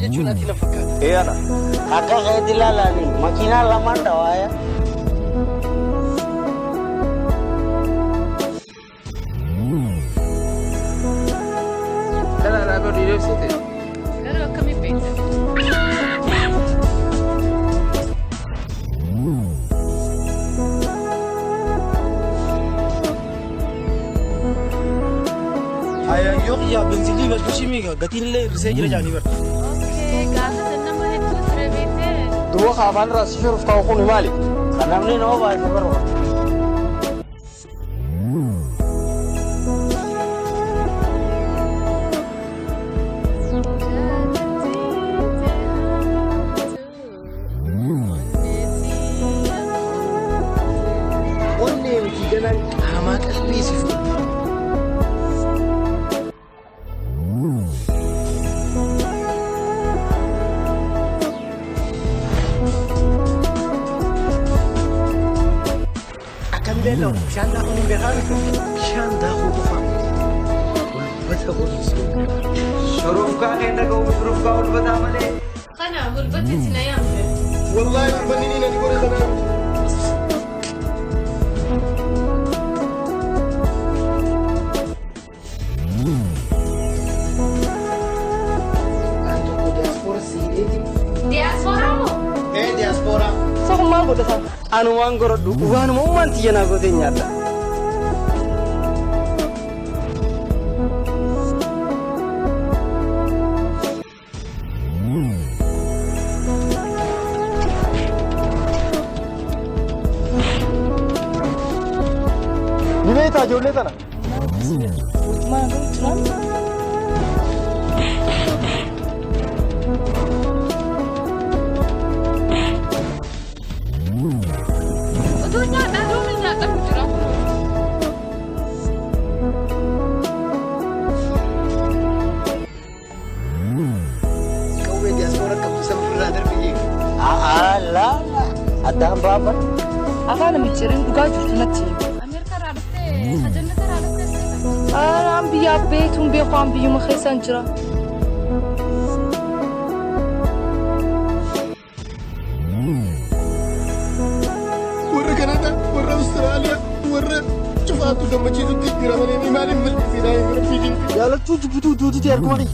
jechuun ati na fakkaata. Eeyana. Akka keetti ilaalanii makiinaa lamaan dhawaaya. Dhalaa godhu ibsite. Garuu akkamiin beektan? Yok ya benzinli ver kushimiga gatinle irse jira jani ver. Okay, gaafa sanna ma hedduu ture beekte. Duwa khaafan ras shuruf ka khunu mali. Kanamni noo baay'ee barba. Onne mti ganan ama qalbii sifu. Bello, shanda kun behar. Shanda ko fa. Ulbata ko isoo. Shuruf ka enda ko shuruf ka ulbata male. Kana gulbati tinayam. Wallahi banini na ko sana. Anto ko diaspora si Diaspora mo? Diaspora. Sa kumaan ko dasa. Anu waan gorodhu waanuma uumanti jenaa gootee nyaata. Ni beektaa ijoollee tana? Utunya daru nyata kujira. Kau diaspora kamu bisa berader begini. La adda hambaaban. Afaan michirin dhugaa jirtu natti. Amerika raadhattee ajannata raadhattee. Aan biyya beektuun beeku aan biyyuma keessan jira. Warra Kanada, warra Austraaliyaa, warra cufaatu gammachiisutti jira malee ni maaliif mal'isinaa hin fiigin. Jaalachuu jibbituu duututi argamanii.